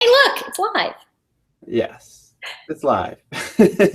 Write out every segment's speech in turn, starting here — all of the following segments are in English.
Hey, look, it's live. Yes, it's live.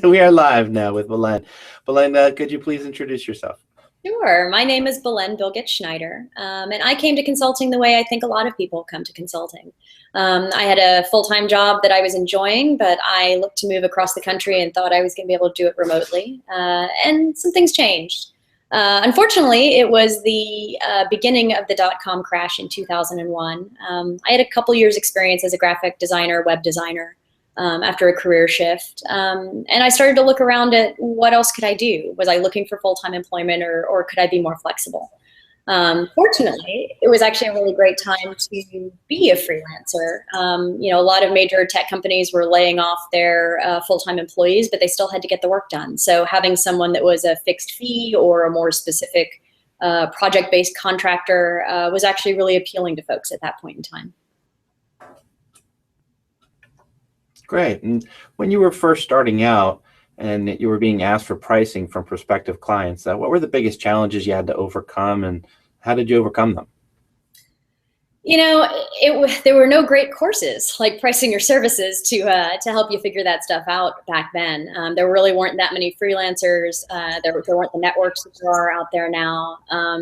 We are live now with Belen. Belen, could you please introduce yourself? Sure. My name is Belen Bilgic-Schneider, and I came to consulting the way I think a lot of people come to consulting. I had a full-time job that I was enjoying, but I looked to move across the country and thought I was going to be able to do it remotely, and some things changed. Unfortunately, it was the beginning of the dot-com crash in 2001. I had a couple years experience as a graphic designer, web designer, after a career shift. And I started to look around at what else could I do? Was I looking for full-time employment, or could I be more flexible? Fortunately, it was actually a really great time to be a freelancer. A lot of major tech companies were laying off their full-time employees, but they still had to get the work done. So having someone that was a fixed fee or a more specific project-based contractor was actually really appealing to folks at that point in time. Great. And when you were first starting out and you were being asked for pricing from prospective clients, what were the biggest challenges you had to overcome, and how did you overcome them? There were no great courses like pricing your services to help you figure that stuff out back then. There really weren't that many freelancers. There weren't the networks that there are out there now.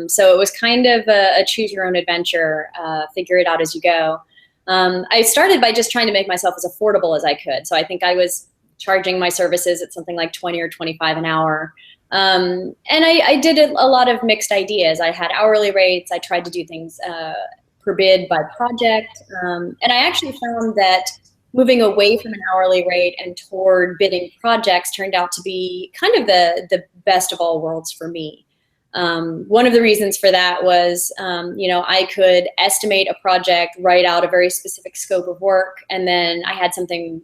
So it was kind of a choose your own adventure, figure it out as you go. I started by just trying to make myself as affordable as I could. So I think I was charging my services at something like 20 or 25 an hour. And I did a lot of mixed ideas. I had hourly rates. I tried to do things per bid by project. And I actually found that moving away from an hourly rate and toward bidding projects turned out to be kind of the best of all worlds for me. One of the reasons for that was, I could estimate a project, write out a very specific scope of work, and then I had something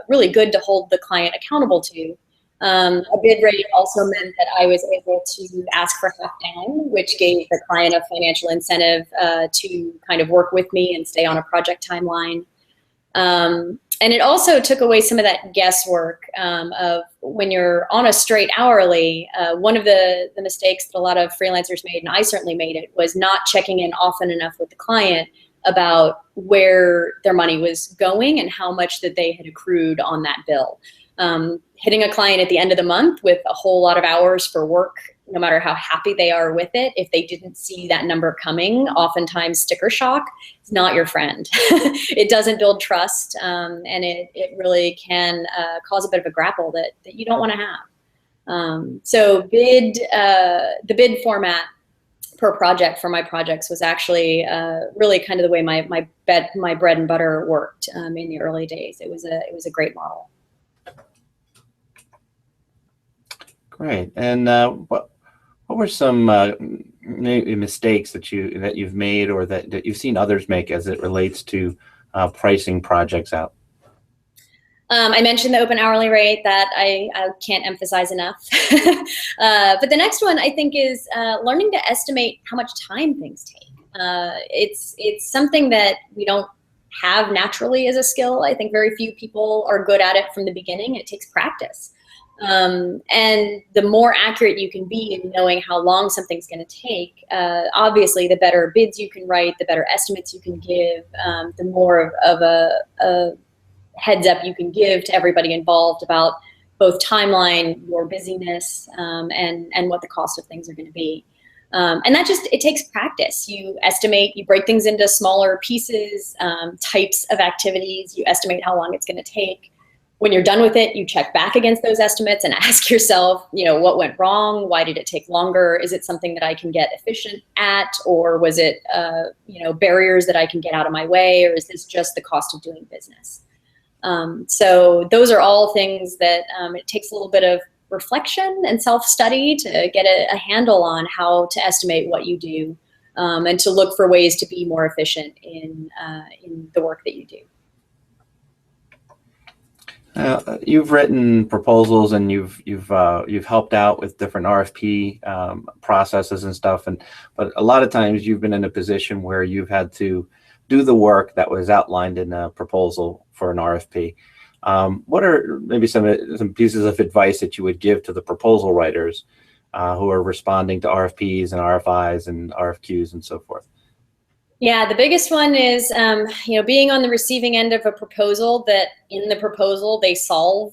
really good to hold the client accountable to. A bid rate also meant that I was able to ask for half down, which gave the client a financial incentive to kind of work with me and stay on a project timeline. And it also took away some of that guesswork of when you're on a straight hourly. One of the mistakes that a lot of freelancers made, and I certainly made it, was not checking in often enough with the client about where their money was going and how much that they had accrued on that bill. Hitting a client at the end of the month with a whole lot of hours for work, no matter how happy they are with it, if they didn't see that number coming, oftentimes sticker shock is not your friend. It doesn't build trust, and it really can cause a bit of a grapple that you don't want to have. So the bid format per project for my projects was actually really kind of the way my bread and butter worked in the early days. It was a great model. Great. And what were some maybe mistakes that you've made, or that you've seen others make as it relates to pricing projects out? I mentioned the open hourly rate that I can't emphasize enough. But the next one I think is learning to estimate how much time things take. It's something that we don't have naturally as a skill. I think very few people are good at it from the beginning. It takes practice. And the more accurate you can be in knowing how long something's going to take, obviously the better bids you can write, the better estimates you can give, the more of a heads up you can give to everybody involved about both timeline, your busyness, and what the cost of things are going to be. And that it takes practice. You estimate, you break things into smaller pieces, types of activities, you estimate how long it's going to take. When you're done with it, you check back against those estimates and ask yourself, what went wrong? Why did it take longer? Is it something that I can get efficient at? Or was it, barriers that I can get out of my way? Or is this just the cost of doing business? So those are all things that it takes a little bit of reflection and self-study to get a handle on how to estimate what you do, and to look for ways to be more efficient in the work that you do. You've written proposals, and you've helped out with different RFP processes and stuff, but a lot of times you've been in a position where you've had to do the work that was outlined in a proposal for an RFP. What are maybe some pieces of advice that you would give to the proposal writers who are responding to RFPs and RFIs and RFQs and so forth? Yeah, the biggest one is, being on the receiving end of a proposal that in the proposal they solve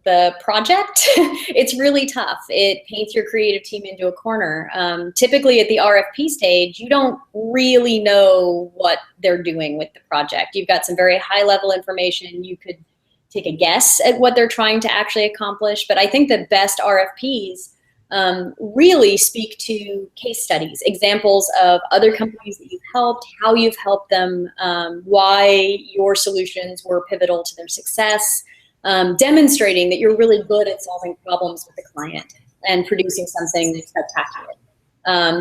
the project. It's really tough. It paints your creative team into a corner. Typically at the RFP stage, you don't really know what they're doing with the project. You've got some very high level information. You could take a guess at what they're trying to actually accomplish. But I think the best RFPs really speak to case studies, examples of other companies that you've helped, how you've helped them, why your solutions were pivotal to their success, demonstrating that you're really good at solving problems with the client and producing something spectacular.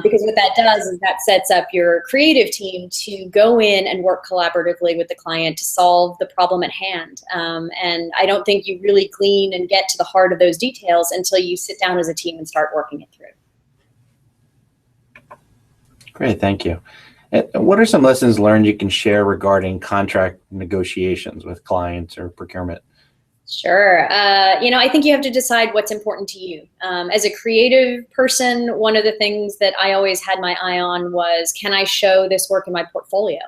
Because what that does is that sets up your creative team to go in and work collaboratively with the client to solve the problem at hand. And I don't think you really glean and get to the heart of those details until you sit down as a team and start working it through. Great, thank you. And what are some lessons learned you can share regarding contract negotiations with clients or procurement? Sure. I think you have to decide what's important to you. As a creative person, one of the things that I always had my eye on was, can I show this work in my portfolio?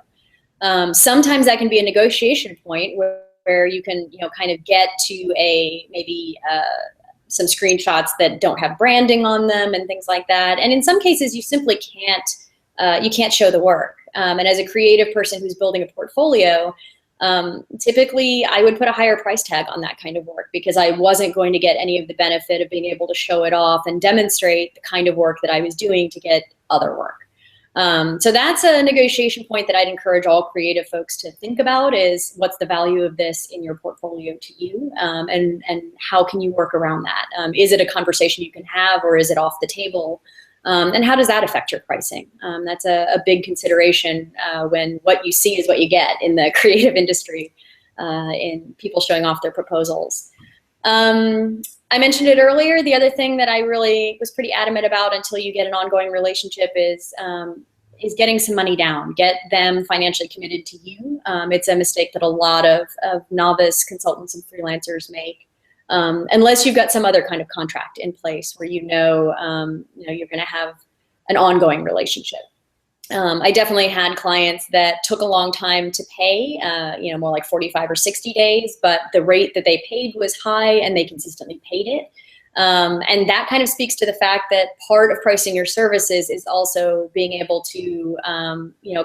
Sometimes that can be a negotiation point where you can, kind of get to maybe some screenshots that don't have branding on them and things like that. And in some cases, you simply can't show the work. And as a creative person who's building a portfolio, typically I would put a higher price tag on that kind of work because I wasn't going to get any of the benefit of being able to show it off and demonstrate the kind of work that I was doing to get other work. So that's a negotiation point that I'd encourage all creative folks to think about is what's the value of this in your portfolio to you, and how can you work around that? Is it a conversation you can have or is it off the table? And how does that affect your pricing? That's a big consideration when what you see is what you get in the creative industry, in people showing off their proposals. I mentioned it earlier. The other thing that I really was pretty adamant about until you get an ongoing relationship is getting some money down, get them financially committed to you. It's a mistake that a lot of novice consultants and freelancers make. Unless you've got some other kind of contract in place where you're going to have an ongoing relationship. I definitely had clients that took a long time to pay, more like 45 or 60 days, but the rate that they paid was high and they consistently paid it. And that kind of speaks to the fact that part of pricing your services is also being able to,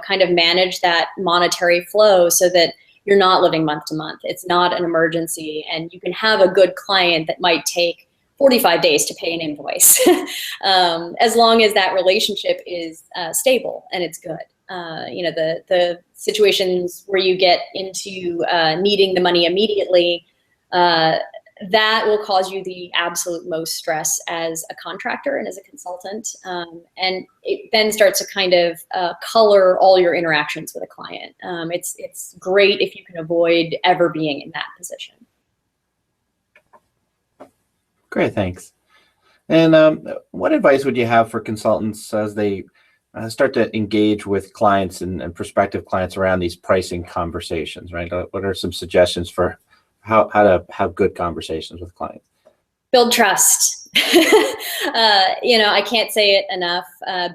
kind of manage that monetary flow so that you're not living month to month. It's not an emergency, and you can have a good client that might take 45 days to pay an invoice, as long as that relationship is stable and it's good. The situations where you get into needing the money immediately, that will cause you the absolute most stress as a contractor and as a consultant. And it then starts to kind of color all your interactions with a client. It's great if you can avoid ever being in that position. Great, thanks. And what advice would you have for consultants as they start to engage with clients and prospective clients around these pricing conversations, right? What are some suggestions for how to have good conversations with clients? Build trust. I can't say it enough.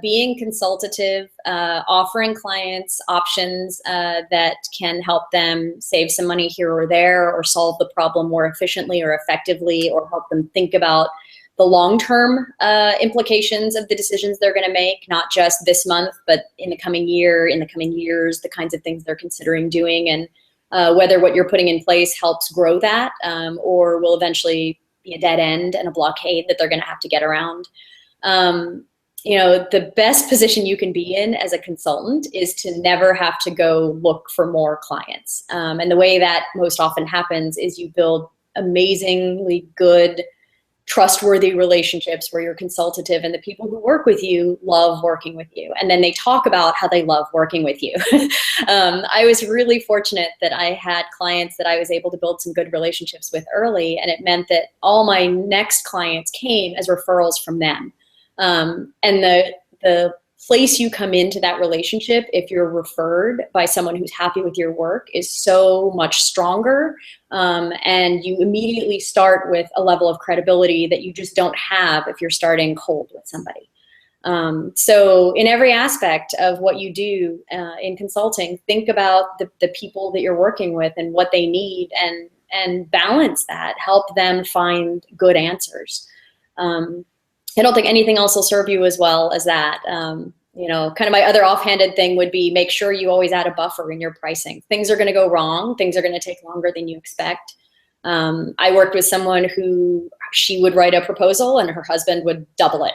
Being consultative, offering clients options that can help them save some money here or there, or solve the problem more efficiently or effectively, or help them think about the long-term implications of the decisions they're going to make, not just this month, but in the coming year, in the coming years, the kinds of things they're considering doing, and whether what you're putting in place helps grow that, or will eventually be a dead end and a blockade that they're going to have to get around. The best position you can be in as a consultant is to never have to go look for more clients. And the way that most often happens is you build amazingly good, trustworthy relationships where you're consultative and the people who work with you love working with you. And then they talk about how they love working with you. I was really fortunate that I had clients that I was able to build some good relationships with early, and it meant that all my next clients came as referrals from them. And the place you come into that relationship, if you're referred by someone who's happy with your work, is so much stronger. And you immediately start with a level of credibility that you just don't have if you're starting cold with somebody. So in every aspect of what you do in consulting, think about the people that you're working with and what they need, and balance that, help them find good answers. I don't think anything else will serve you as well as that. You know, kind of my other offhanded thing would be make sure you always add a buffer in your pricing. Things are going to go wrong. Things are going to take longer than you expect. I worked with someone who she would write a proposal and her husband would double it.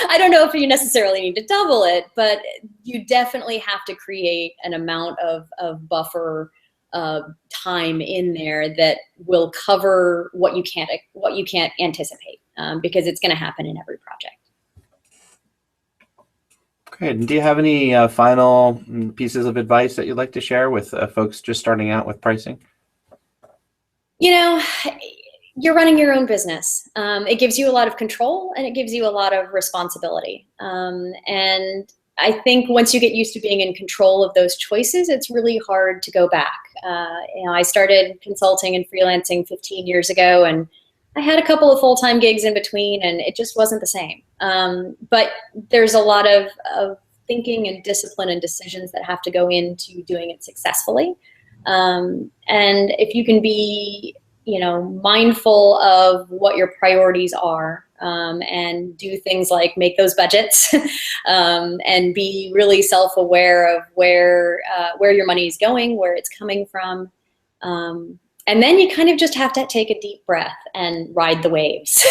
I don't know if you necessarily need to double it, but you definitely have to create an amount of buffer time in there that will cover what you can't anticipate, because it's going to happen in every project. Great. And do you have any final pieces of advice that you'd like to share with folks just starting out with pricing? You know, you're running your own business. It gives you a lot of control and it gives you a lot of responsibility. And I think once you get used to being in control of those choices, it's really hard to go back. You know, I started consulting and freelancing 15 years ago, and I had a couple of full-time gigs in between, and it just wasn't the same. But there's a lot of thinking and discipline and decisions that have to go into doing it successfully. And if you can be, you know, mindful of what your priorities are, and do things like make those budgets, and be really self-aware of where your money is going, where it's coming from. And then you kind of just have to take a deep breath and ride the waves.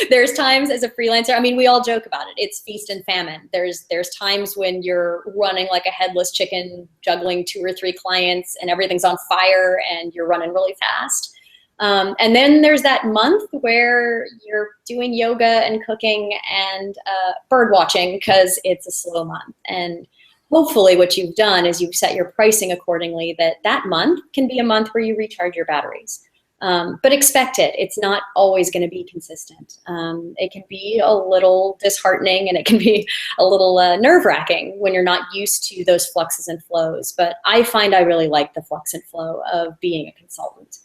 There's times as a freelancer, I mean, we all joke about it. It's feast and famine. There's times when you're running like a headless chicken, juggling 2 or 3 clients, and everything's on fire and you're running really fast. And then there's that month where you're doing yoga and cooking and bird watching because it's a slow month. And hopefully what you've done is you've set your pricing accordingly, that month can be a month where you recharge your batteries. But expect it. It's not always going to be consistent. It can be a little disheartening, and it can be a little nerve-wracking when you're not used to those fluxes and flows. But I find I really like the flux and flow of being a consultant.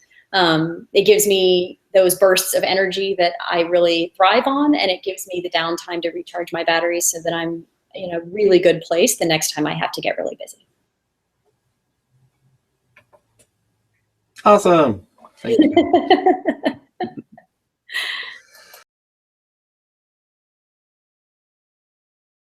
It gives me those bursts of energy that I really thrive on, and it gives me the downtime to recharge my batteries so that I'm in a really good place the next time I have to get really busy. Awesome. Thank you.